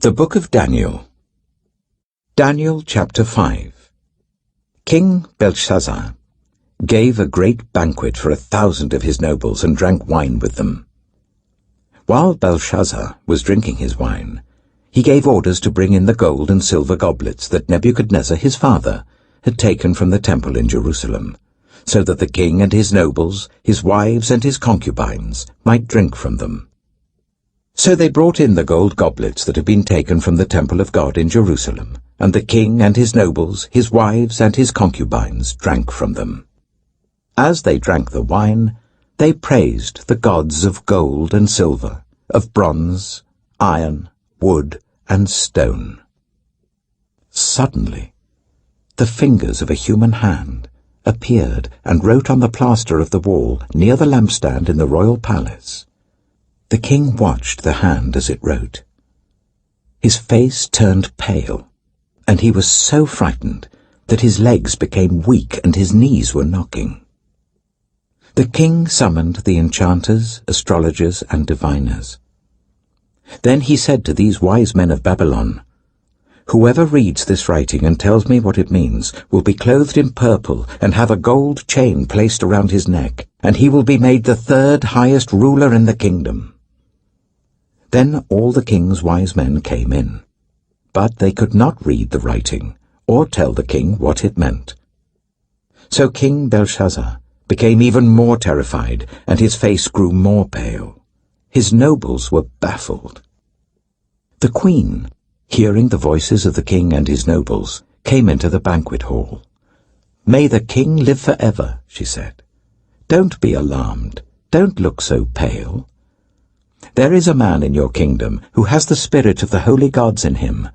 The Book of Daniel. Daniel chapter 5. King Belshazzar gave a great banquet for 1,000 of his nobles and drank wine with them. While Belshazzar was drinking his wine, he gave orders to bring in the gold and silver goblets that Nebuchadnezzar his father had taken from the temple in Jerusalem, so that the king and his nobles, his wives and his concubines might drink from them. So they brought in the gold goblets that had been taken from the temple of God in Jerusalem, and the king and his nobles, his wives and his concubines drank from them. As they drank the wine, they praised the gods of gold and silver, of bronze, iron, wood, and stone. Suddenly, the fingers of a human hand appeared and wrote on the plaster of the wall near the lampstand in the royal palace. The king watched the hand as it wrote. His face turned pale, and he was so frightened that his legs became weak and his knees were knocking. The king summoned the enchanters, astrologers, and diviners. Then he said to these wise men of Babylon, "Whoever reads this writing and tells me what it means will be clothed in purple and have a gold chain placed around his neck, and he will be made the third highest ruler in the kingdom." Then all the king's wise men came in, but they could not read the writing or tell the king what it meant. So King Belshazzar became even more terrified, and his face grew more pale. His nobles were baffled. The queen, hearing the voices of the king and his nobles, came into the banquet hall. "May the king live forever," she said. "Don't be alarmed. Don't look so pale. There is a man in your kingdom who has the spirit of the holy gods in him.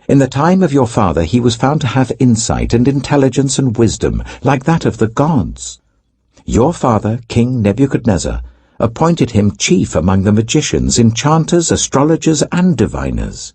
In the time of your father he was found to have insight and intelligence and wisdom like that of the gods. Your father, King Nebuchadnezzar, appointed him chief among the magicians, enchanters, astrologers, and diviners.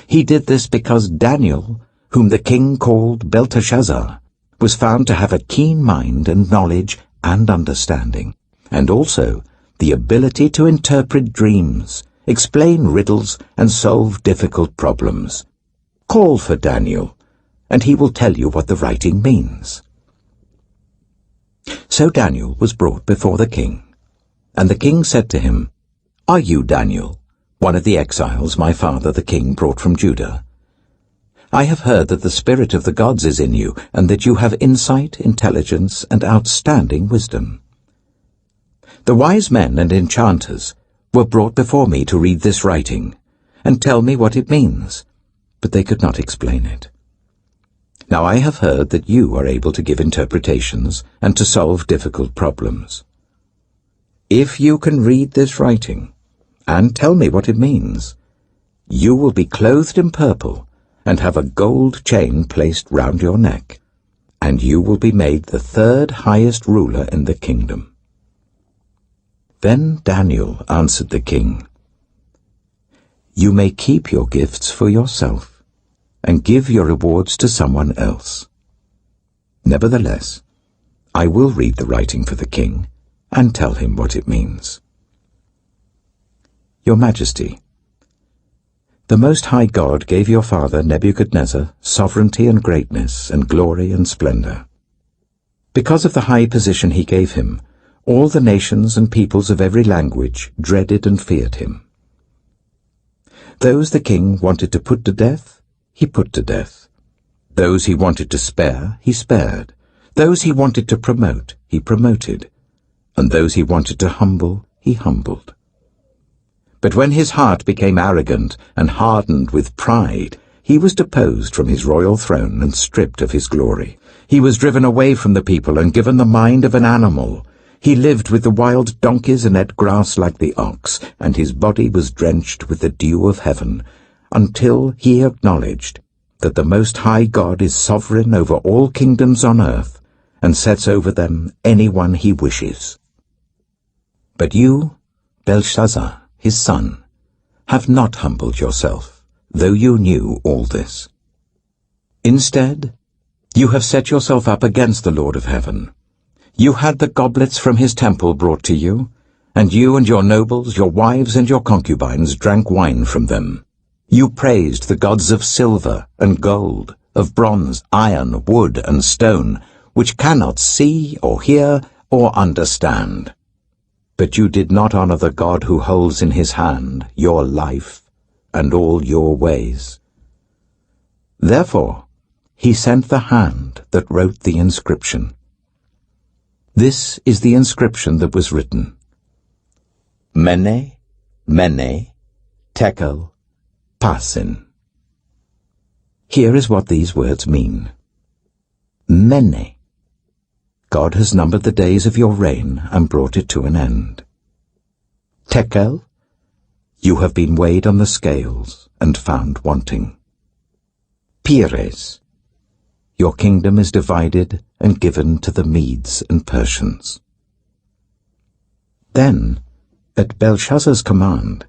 He did this because Daniel, whom the king called Belteshazzar, was found to have a keen mind and knowledge and understanding, and also the ability to interpret dreams, explain riddles, and solve difficult problems. Call for Daniel, and he will tell you what the writing means." So Daniel was brought before the king, and the king said to him, "Are you Daniel, one of the exiles my father the king brought from Judah? I have heard that the spirit of the gods is in you, and that you have insight, intelligence, and outstanding wisdom. The wise men and enchanters were brought before me to read this writing and tell me what it means, but they could not explain it. Now I have heard that you are able to give interpretations and to solve difficult problems. If you can read this writing and tell me what it means, you will be clothed in purple and have a gold chain placed round your neck, and you will be made the third highest ruler in the kingdom." Then Daniel answered the king, "You may keep your gifts for yourself and give your rewards to someone else. Nevertheless, I will read the writing for the king and tell him what it means. Your Majesty, the Most High God gave your father Nebuchadnezzar sovereignty and greatness and glory and splendor. Because of the high position he gave him, all the nations and peoples of every language dreaded and feared him. Those the king wanted to put to death, he put to death. Those he wanted to spare, he spared. Those he wanted to promote, he promoted. And those he wanted to humble, he humbled. But when his heart became arrogant and hardened with pride, he was deposed from his royal throne and stripped of his glory. He was driven away from the people and given the mind of an animal. He lived with the wild donkeys and ate grass like the ox, and his body was drenched with the dew of heaven, until he acknowledged that the Most High God is sovereign over all kingdoms on earth, and sets over them anyone he wishes. But you, Belshazzar, his son, have not humbled yourself, though you knew all this. Instead, you have set yourself up against the Lord of heaven. You had the goblets from his temple brought to you, and you and your nobles, your wives and your concubines drank wine from them. You praised the gods of silver and gold, of bronze, iron, wood, and stone, which cannot see or hear or understand. But you did not honor the God who holds in his hand your life and all your ways. Therefore, he sent the hand that wrote the inscription. This is the inscription that was written: Mene, Mene, Tekel, Parsin. Here is what these words mean. Mene. God has numbered the days of your reign and brought it to an end. Tekel. You have been weighed on the scales and found wanting. Pires. Your kingdom is divided and given to the Medes and Persians. Then, at Belshazzar's command,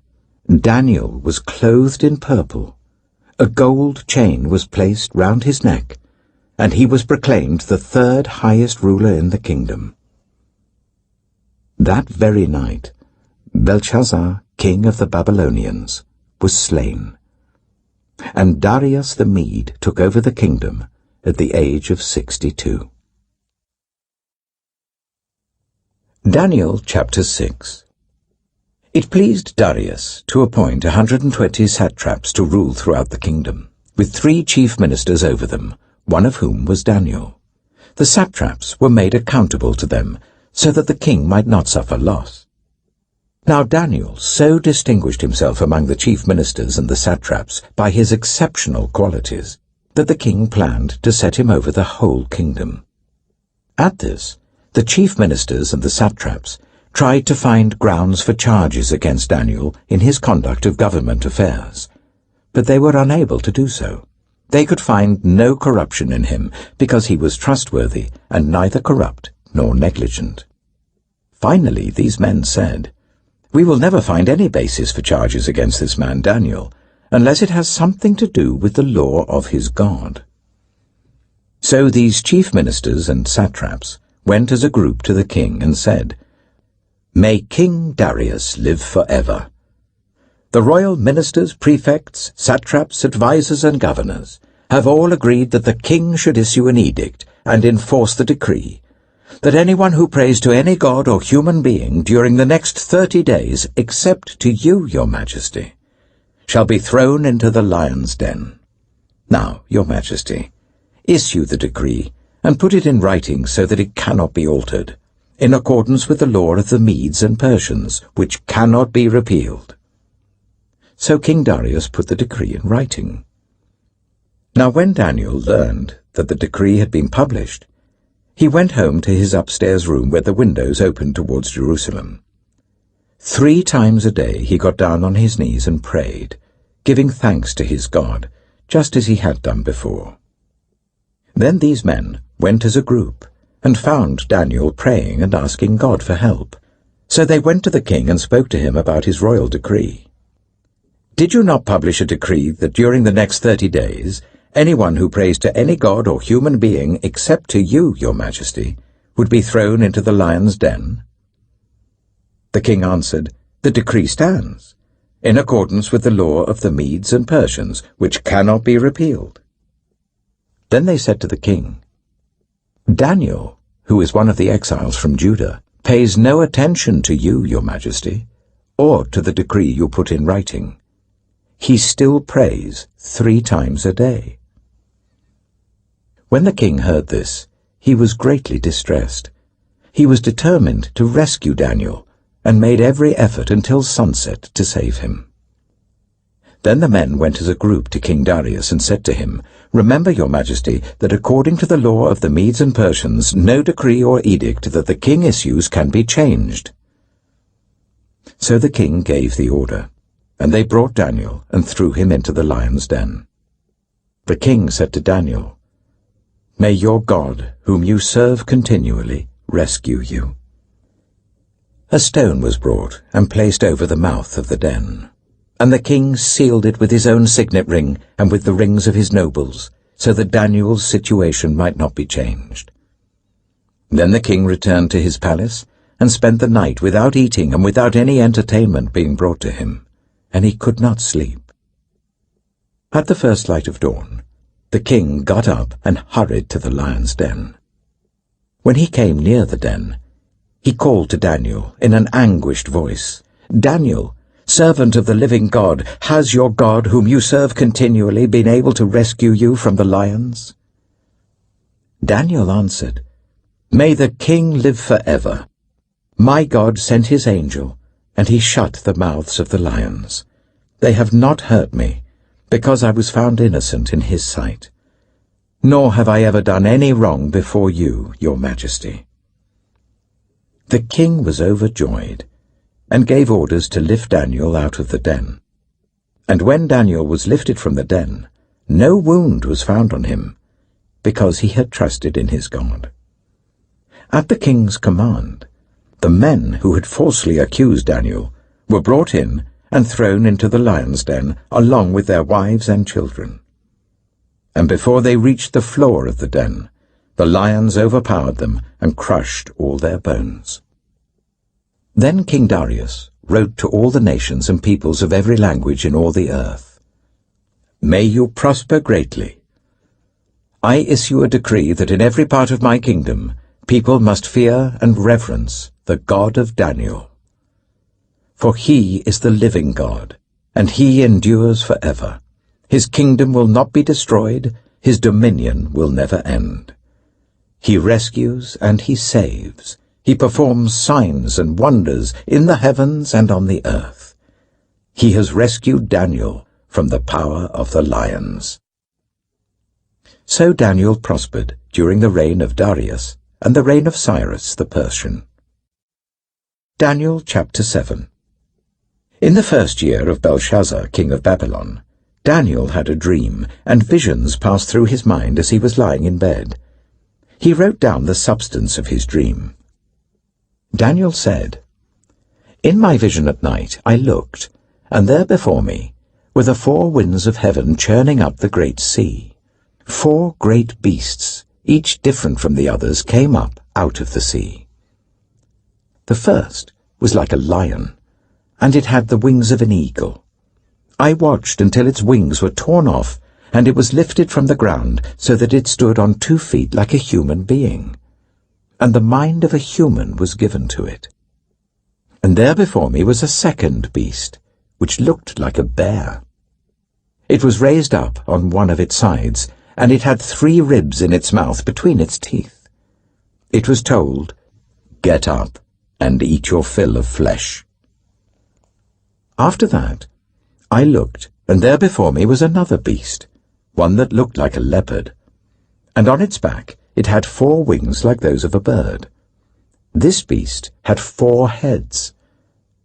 Daniel was clothed in purple, a gold chain was placed round his neck, and he was proclaimed the third highest ruler in the kingdom. That very night, Belshazzar, king of the Babylonians, was slain, and Darius the Mede took over the kingdom at the age of 62. Daniel chapter 6. It pleased Darius to appoint 120 satraps to rule throughout the kingdom, with 3 chief ministers over them, one of whom was Daniel. The satraps were made accountable to them, so that the king might not suffer loss. Now Daniel so distinguished himself among the chief ministers and the satraps by his exceptional qualities, that the king planned to set him over the whole kingdom. At this, the chief ministers and the satraps tried to find grounds for charges against Daniel in his conduct of government affairs, but they were unable to do so. They could find no corruption in him, because he was trustworthy and neither corrupt nor negligent. Finally, these men said, "We will never find any basis for charges against this man Daniel, unless it has something to do with the law of his God." So these chief ministers and satraps went as a group to the king and said, "May King Darius live forever. The royal ministers, prefects, satraps, advisers, and governors have all agreed that the king should issue an edict and enforce the decree that anyone who prays to any god or human being during the next 30 days, except to you, your majesty, shall be thrown into the lion's den. Now, your majesty, issue the decree and put it in writing so that it cannot be altered, in accordance with the law of the Medes and Persians, which cannot be repealed." So King Darius put the decree in writing. Now when Daniel learned that the decree had been published, he went home to his upstairs room where the windows opened towards Jerusalem. 3 times a day he got down on his knees and prayed, giving thanks to his God, just as he had done before. Then these men went as a group and found Daniel praying and asking God for help. So they went to the king and spoke to him about his royal decree. "Did you not publish a decree that during the next 30 days, anyone who prays to any god or human being except to you, your majesty, would be thrown into the lion's den?" The king answered, "The decree stands, in accordance with the law of the Medes and Persians, which cannot be repealed." Then they said to the king, "Daniel, who is one of the exiles from Judah, pays no attention to you, your majesty, or to the decree you put in writing. He still prays 3 times a day." When the king heard this, he was greatly distressed. He was determined to rescue Daniel and made every effort until sunset to save him. Then the men went as a group to King Darius and said to him, "Remember, your majesty, that according to the law of the Medes and Persians, no decree or edict that the king issues can be changed." So the king gave the order, and they brought Daniel and threw him into the lion's den. The king said to Daniel, "May your God, whom you serve continually, rescue you." A stone was brought and placed over the mouth of the den, and the king sealed it with his own signet ring and with the rings of his nobles, so that Daniel's situation might not be changed. Then the king returned to his palace and spent the night without eating and without any entertainment being brought to him, and he could not sleep. At the first light of dawn, the king got up and hurried to the lion's den. When he came near the den, he called to Daniel in an anguished voice, "Daniel, servant of the living God, has your God, whom you serve continually, been able to rescue you from the lions?" Daniel answered, "May the king live forever. My God sent his angel, and he shut the mouths of the lions. They have not hurt me, because I was found innocent in his sight. Nor have I ever done any wrong before you, your majesty." The king was overjoyed, and gave orders to lift Daniel out of the den. And when Daniel was lifted from the den, no wound was found on him, because he had trusted in his God. At the king's command, the men who had falsely accused Daniel were brought in and thrown into the lion's den along with their wives and children. And before they reached the floor of the den, the lions overpowered them and crushed all their bones. Then King Darius wrote to all the nations and peoples of every language in all the earth, "May you prosper greatly. I issue a decree that in every part of my kingdom people must fear and reverence the God of Daniel. For he is the living God, and he endures forever. His kingdom will not be destroyed, his dominion will never end. He rescues and he saves. He performs signs and wonders in the heavens and on the earth. He has rescued Daniel from the power of the lions." So Daniel prospered during the reign of Darius and the reign of Cyrus the Persian. Daniel chapter 7. In the first year of Belshazzar, king of Babylon, Daniel had a dream, and visions passed through his mind as he was lying in bed. He wrote down the substance of his dream. Daniel said, "In my vision at night I looked, and there before me were the 4 winds of heaven churning up the great sea. 4 great beasts, each different from the others, came up out of the sea. The first was like a lion, and it had the wings of an eagle. I watched until its wings were torn off, and it was lifted from the ground so that it stood on 2 feet like a human being. And the mind of a human was given to it. And there before me was a second beast, which looked like a bear. It was raised up on one of its sides, and it had 3 ribs in its mouth between its teeth. It was told, 'Get up and eat your fill of flesh.' After that, I looked, and there before me was another beast, one that looked like a leopard, and on its back it had 4 wings like those of a bird. This beast had 4 heads,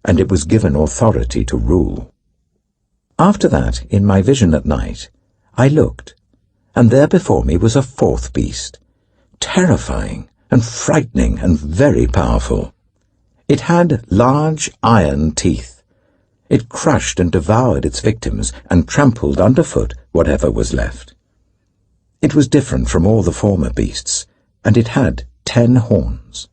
and it was given authority to rule. After that, in my vision at night, I looked, and there before me was a 4th beast, terrifying and frightening and very powerful. It had large iron teeth. It crushed and devoured its victims and trampled underfoot whatever was left. It was different from all the former beasts, and it had 10 horns.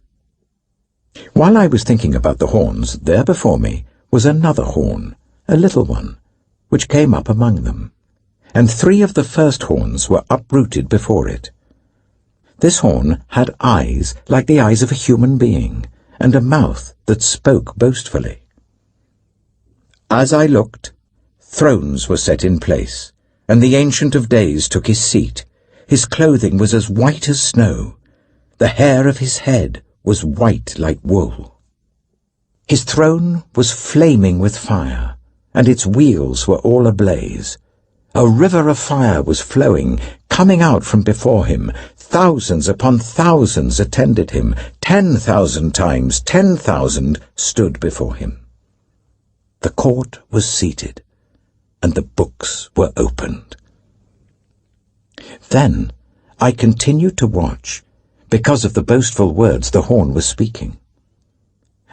While I was thinking about the horns, there before me was another horn, a little one, which came up among them, and 3 of the first horns were uprooted before it. This horn had eyes like the eyes of a human being, and a mouth that spoke boastfully. As I looked, thrones were set in place, and the Ancient of Days took his seat. His clothing was as white as snow. The hair of his head was white like wool. His throne was flaming with fire, and its wheels were all ablaze. A river of fire was flowing, coming out from before him. Thousands upon thousands attended him. 10,000 times 10,000 stood before him. The court was seated, and the books were opened. Then I continued to watch, because of the boastful words the horn was speaking.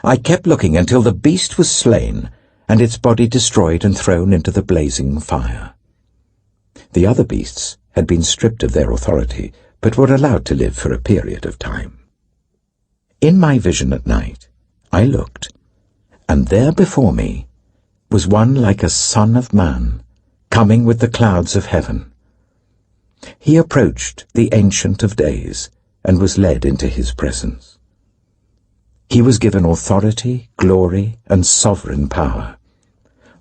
I kept looking until the beast was slain, and its body destroyed and thrown into the blazing fire. The other beasts had been stripped of their authority, but were allowed to live for a period of time. In my vision at night, I looked, and there before me was one like a son of man, coming with the clouds of heaven. He approached the Ancient of Days and was led into his presence. He was given authority, glory, and sovereign power.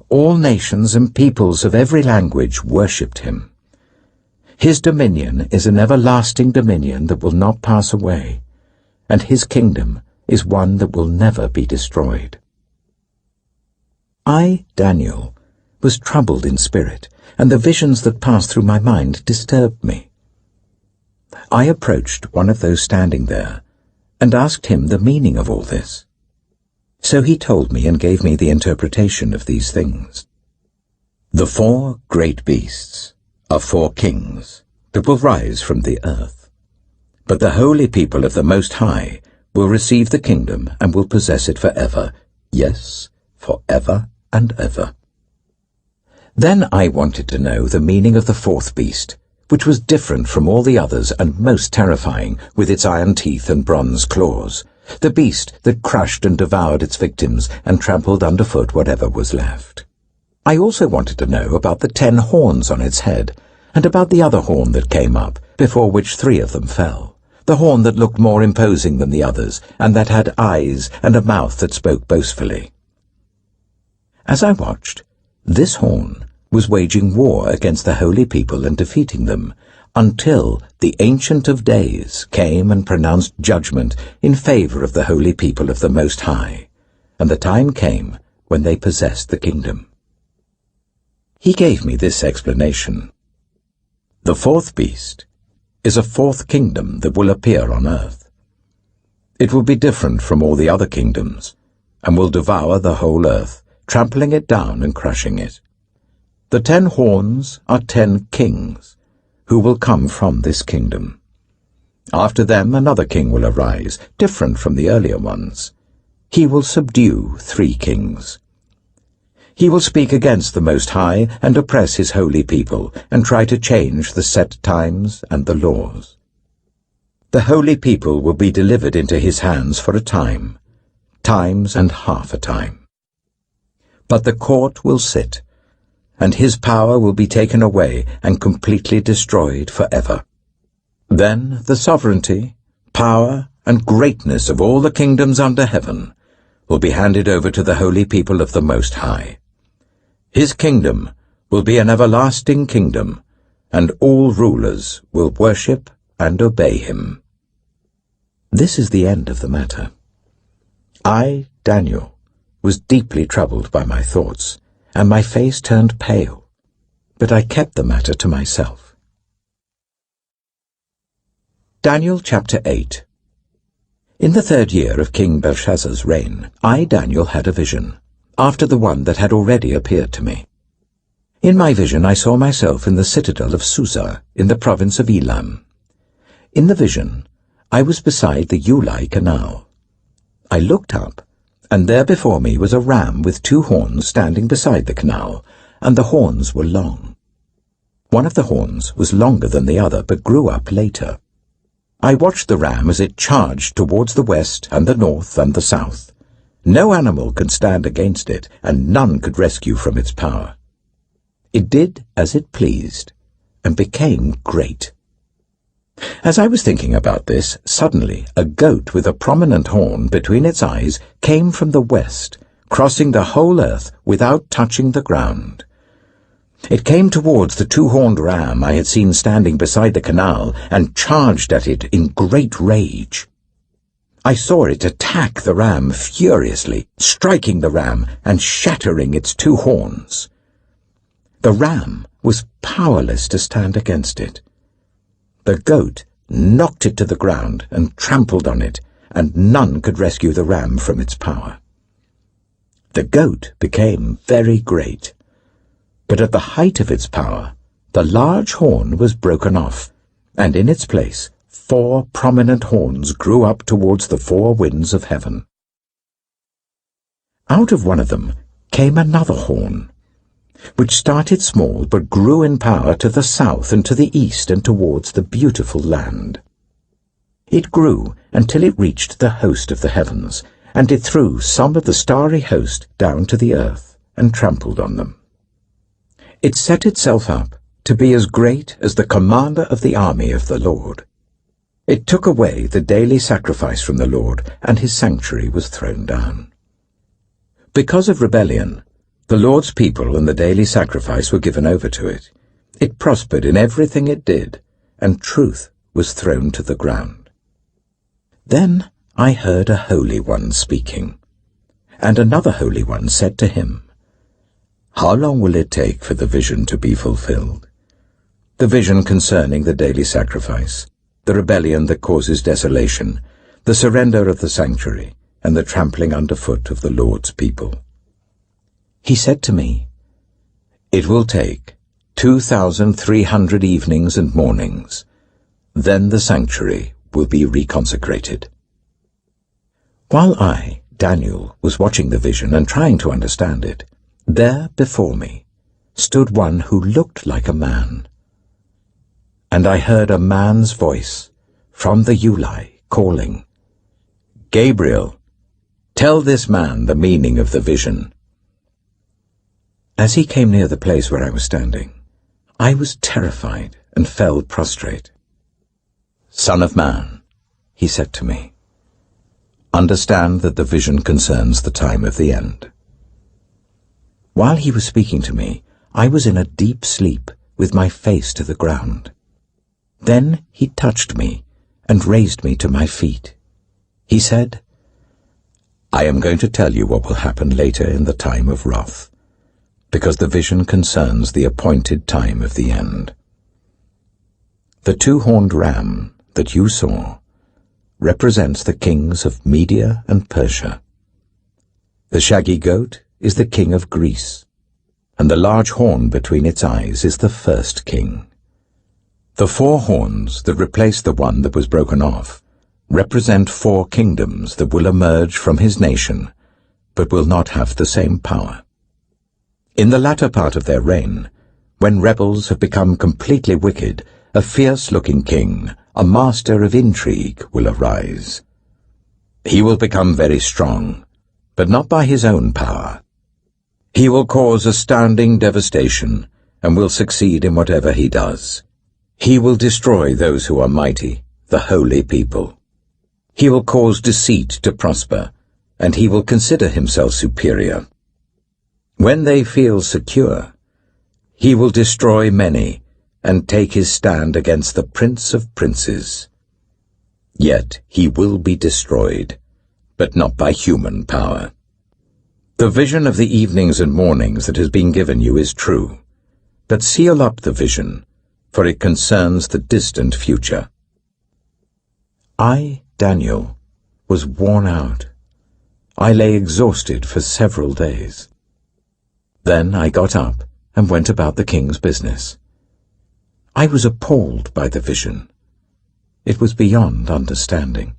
All nations and peoples of every language worshipped him. His dominion is an everlasting dominion that will not pass away, and his kingdom is one that will never be destroyed. I, Daniel, was troubled in spirit, and the visions that passed through my mind disturbed me. I approached one of those standing there, and asked him the meaning of all this. So he told me and gave me the interpretation of these things. The 4 great beasts are 4 kings that will rise from the earth. But the holy people of the Most High will receive the kingdom and will possess it forever, yes, forever and ever. Then I wanted to know the meaning of the 4th beast, which was different from all the others and most terrifying, with its iron teeth and bronze claws, the beast that crushed and devoured its victims and trampled underfoot whatever was left. I also wanted to know about the 10 horns on its head, and about the other horn that came up, before which 3 of them fell, the horn that looked more imposing than the others, and that had eyes and a mouth that spoke boastfully. As I watched, this horn was waging war against the holy people and defeating them, until the Ancient of Days came and pronounced judgment in favor of the holy people of the Most High, and the time came when they possessed the kingdom. He gave me this explanation. The 4th beast is a 4th kingdom that will appear on earth. It will be different from all the other kingdoms, and will devour the whole earth, trampling it down and crushing it. The 10 horns are 10 kings, who will come from this kingdom. After them another king will arise, different from the earlier ones. He will subdue 3 kings. He will speak against the Most High and oppress his holy people, and try to change the set times and the laws. The holy people will be delivered into his hands for a time, times and half a time. But the court will sit, and his power will be taken away and completely destroyed forever. Then the sovereignty, power, and greatness of all the kingdoms under heaven will be handed over to the holy people of the Most High. His kingdom will be an everlasting kingdom, and all rulers will worship and obey him. This is the end of the matter. I, Daniel, was deeply troubled by my thoughts, and my face turned pale, but I kept the matter to myself. Daniel chapter 8. In the 3rd year of King Belshazzar's reign, I, Daniel, had a vision, after the one that had already appeared to me. In my vision I saw myself in the citadel of Susa, in the province of Elam. In the vision I was beside the Ulai Canal. I looked up, and there before me was a ram with 2 horns standing beside the canal, and the horns were long. One of the horns was longer than the other, but grew up later. I watched the ram as it charged towards the west and the north and the south. No animal could stand against it, and none could rescue from its power. It did as it pleased, and became great. As I was thinking about this, suddenly a goat with a prominent horn between its eyes came from the west, crossing the whole earth without touching the ground. It came towards the 2-horned ram I had seen standing beside the canal and charged at it in great rage. I saw it attack the ram furiously, striking the ram and shattering its 2 horns. The ram was powerless to stand against it. The goat knocked it to the ground and trampled on it, and none could rescue the ram from its power. The goat became very great, but at the height of its power, the large horn was broken off, and in its place 4 prominent horns grew up towards the 4 winds of heaven. Out of one of them came another horn, which started small but grew in power to the south and to the east and towards the beautiful land. It grew until it reached the host of the heavens, and it threw some of the starry host down to the earth and trampled on them. It set itself up to be as great as the commander of the army of the Lord. It took away the daily sacrifice from the Lord, and his sanctuary was thrown down. Because of rebellion, the Lord's people and the daily sacrifice were given over to it. It prospered in everything it did, and truth was thrown to the ground. Then I heard a Holy One speaking, and another Holy One said to him, "How long will it take for the vision to be fulfilled? The vision concerning the daily sacrifice, the rebellion that causes desolation, the surrender of the sanctuary, and the trampling underfoot of the Lord's people." He said to me, "It will take 2,300 evenings and mornings. Then the sanctuary will be reconsecrated." While I, Daniel, was watching the vision and trying to understand it, there before me stood one who looked like a man. And I heard a man's voice from the Uli calling, "Gabriel, tell this man the meaning of the vision." As he came near the place where I was standing, I was terrified and fell prostrate. "Son of man," he said to me, "understand that the vision concerns the time of the end." While he was speaking to me, I was in a deep sleep with my face to the ground. Then he touched me and raised me to my feet. He said, "I am going to tell you what will happen later in the time of wrath, because the vision concerns the appointed time of the end. The two-horned ram that you saw represents the kings of Media and Persia. The shaggy goat is the king of Greece, and the large horn between its eyes is the first king. The 4 horns that replace the one that was broken off represent 4 kingdoms that will emerge from his nation, but will not have the same power. In the latter part of their reign, when rebels have become completely wicked, a fierce-looking king, a master of intrigue, will arise. He will become very strong, but not by his own power. He will cause astounding devastation and will succeed in whatever he does. He will destroy those who are mighty, the holy people. He will cause deceit to prosper, and he will consider himself superior. When they feel secure, he will destroy many and take his stand against the Prince of Princes. Yet he will be destroyed, but not by human power. The vision of the evenings and mornings that has been given you is true, but seal up the vision, for it concerns the distant future." I, Daniel, was worn out. I lay exhausted for several days. Then I got up and went about the king's business. I was appalled by the vision. It was beyond understanding.